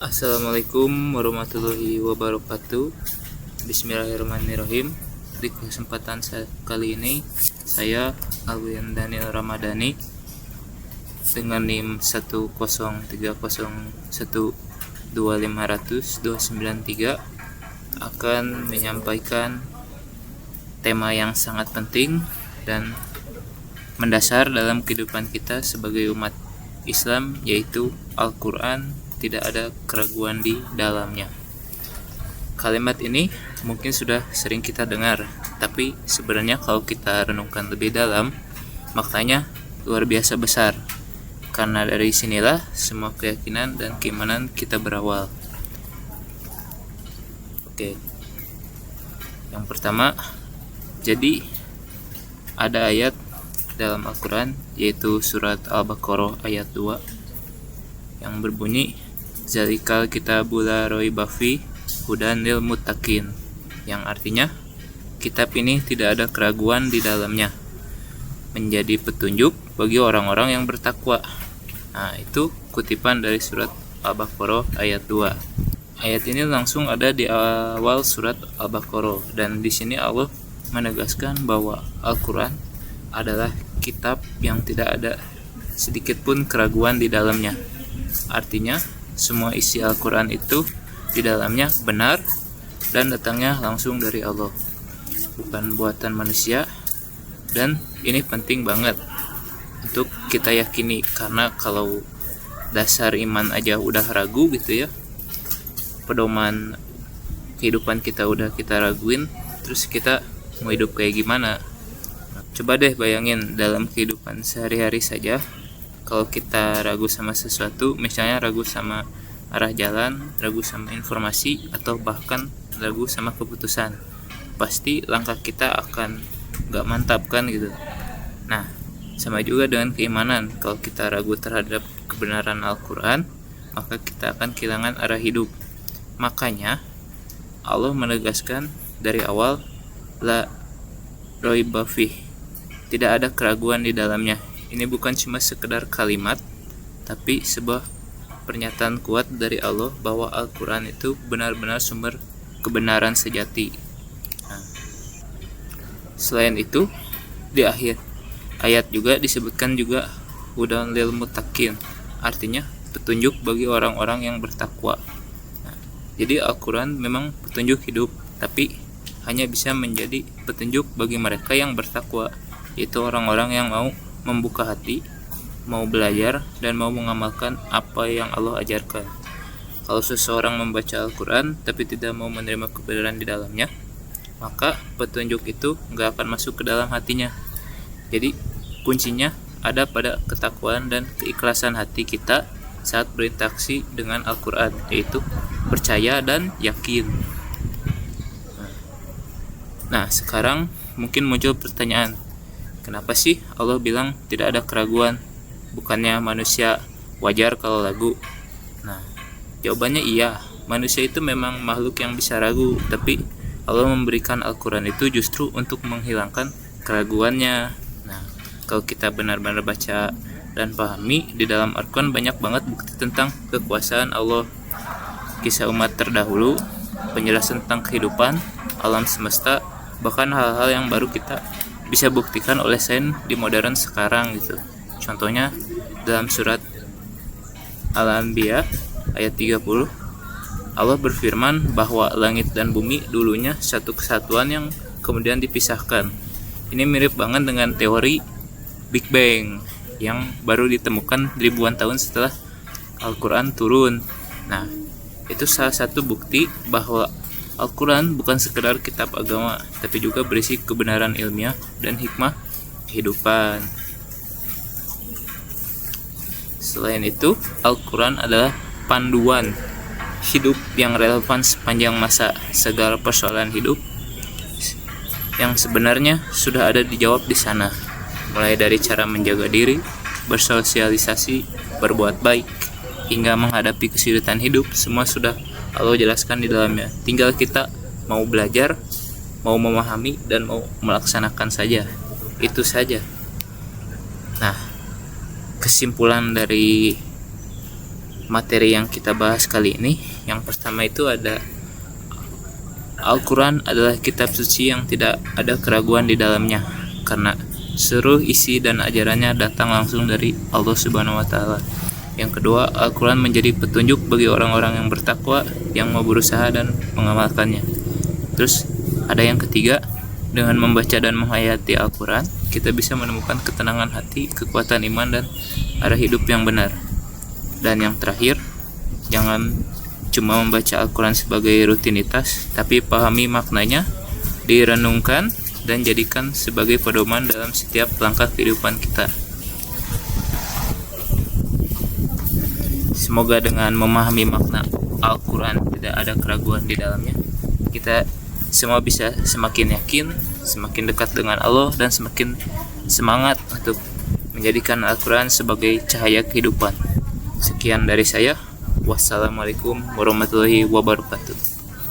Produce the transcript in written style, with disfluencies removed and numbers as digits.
Assalamualaikum warahmatullahi wabarakatuh. Bismillahirrahmanirrahim. Di kesempatan kali ini saya Alwian Daniel Ramadhani dengan NIM 1030112500293 akan menyampaikan tema yang sangat penting dan mendasar dalam kehidupan kita sebagai umat Islam, yaitu Al-Quran tidak ada keraguan di dalamnya. Kalimat ini mungkin sudah sering kita dengar, tapi sebenarnya kalau kita renungkan lebih dalam, maknanya luar biasa besar. Karena dari sinilah semua keyakinan dan keimanan kita berawal. Oke. Yang pertama, jadi ada ayat dalam Al-Quran, yaitu surat Al-Baqarah ayat 2 yang berbunyi Zalikal kitabu la raiba fi hudan lil muttaqin, yang artinya kitab ini tidak ada keraguan di dalamnya, menjadi petunjuk bagi orang-orang yang bertakwa. Nah, itu kutipan dari surat Al-Baqarah ayat 2. Ayat ini langsung ada di awal surat Al-Baqarah, dan di sini Allah menegaskan bahwa Al-Quran adalah kitab yang tidak ada sedikit pun keraguan di dalamnya. Artinya semua isi Al-Quran itu di dalamnya benar dan datangnya langsung dari Allah, bukan buatan manusia. Dan ini penting banget untuk kita yakini, karena kalau dasar iman aja udah ragu gitu ya, pedoman kehidupan kita udah kita raguin, terus kita mau hidup kayak gimana? Coba deh bayangin dalam kehidupan sehari-hari saja, kalau kita ragu sama sesuatu, misalnya ragu sama arah jalan, ragu sama informasi, atau bahkan ragu sama keputusan, pasti langkah kita akan gak mantap kan gitu. Nah, sama juga dengan keimanan. Kalau kita ragu terhadap kebenaran Al-Quran, maka kita akan kehilangan arah hidup. Makanya Allah menegaskan dari awal, la raiba fih, tidak ada keraguan di dalamnya. Ini bukan cuma sekedar kalimat, tapi sebuah pernyataan kuat dari Allah bahwa Al-Quran itu benar-benar sumber kebenaran sejati. Nah, selain itu, di akhir ayat juga disebutkan juga hudan lil muttaqin, artinya petunjuk bagi orang-orang yang bertakwa. Nah, jadi Al-Quran memang petunjuk hidup, tapi hanya bisa menjadi petunjuk bagi mereka yang bertakwa, yaitu orang-orang yang mau membuka hati, mau belajar, dan mau mengamalkan apa yang Allah ajarkan. Kalau seseorang membaca Al-Quran tapi tidak mau menerima kebenaran di dalamnya, maka petunjuk itu gak akan masuk ke dalam hatinya. Jadi kuncinya ada pada ketakwaan dan keikhlasan hati kita saat berinteraksi dengan Al-Quran, yaitu percaya dan yakin. Nah, sekarang mungkin muncul pertanyaan, kenapa sih Allah bilang tidak ada keraguan? Bukannya manusia wajar kalau ragu? Nah, jawabannya iya, manusia itu memang makhluk yang bisa ragu, tapi Allah memberikan Al-Quran itu justru untuk menghilangkan keraguannya. Nah, kalau kita benar-benar baca dan pahami, di dalam Al-Quran banyak banget bukti tentang kekuasaan Allah, kisah umat terdahulu, penjelasan tentang kehidupan, alam semesta, bahkan hal-hal yang baru kita bisa buktikan oleh sains di modern sekarang gitu. Contohnya dalam surat Al-Anbiya ayat 30, Allah berfirman bahwa langit dan bumi dulunya satu kesatuan yang kemudian dipisahkan. Ini mirip banget dengan teori Big Bang yang baru ditemukan ribuan tahun setelah Al-Quran turun. Nah, itu salah satu bukti bahwa Al-Quran bukan sekedar kitab agama, tapi juga berisi kebenaran ilmiah dan hikmah kehidupan. Selain itu, Al-Quran adalah panduan hidup yang relevan sepanjang masa. Segala persoalan hidup yang sebenarnya sudah ada dijawab di sana, mulai dari cara menjaga diri, bersosialisasi, berbuat baik, hingga menghadapi kesulitan hidup, semua sudah Allah jelaskan di dalamnya. Tinggal kita mau belajar, mau memahami, dan mau melaksanakan saja. Itu saja. Nah, kesimpulan dari materi yang kita bahas kali ini. Yang pertama itu ada Al-Quran adalah kitab suci yang tidak ada keraguan di dalamnya, karena seluruh isi dan ajarannya datang langsung dari Allah Subhanahu wa Ta'ala. Yang kedua, Al-Quran menjadi petunjuk bagi orang-orang yang bertakwa, yang mau berusaha dan mengamalkannya. Terus ada yang ketiga, dengan membaca dan menghayati Al-Quran, kita bisa menemukan ketenangan hati, kekuatan iman, dan arah hidup yang benar. Dan yang terakhir, jangan cuma membaca Al-Quran sebagai rutinitas, tapi pahami maknanya, direnungkan, dan jadikan sebagai pedoman dalam setiap langkah kehidupan kita. Semoga dengan memahami makna Al-Quran tidak ada keraguan di dalamnya, kita semua bisa semakin yakin, semakin dekat dengan Allah, dan semakin semangat untuk menjadikan Al-Quran sebagai cahaya kehidupan. Sekian dari saya. Wassalamualaikum warahmatullahi wabarakatuh.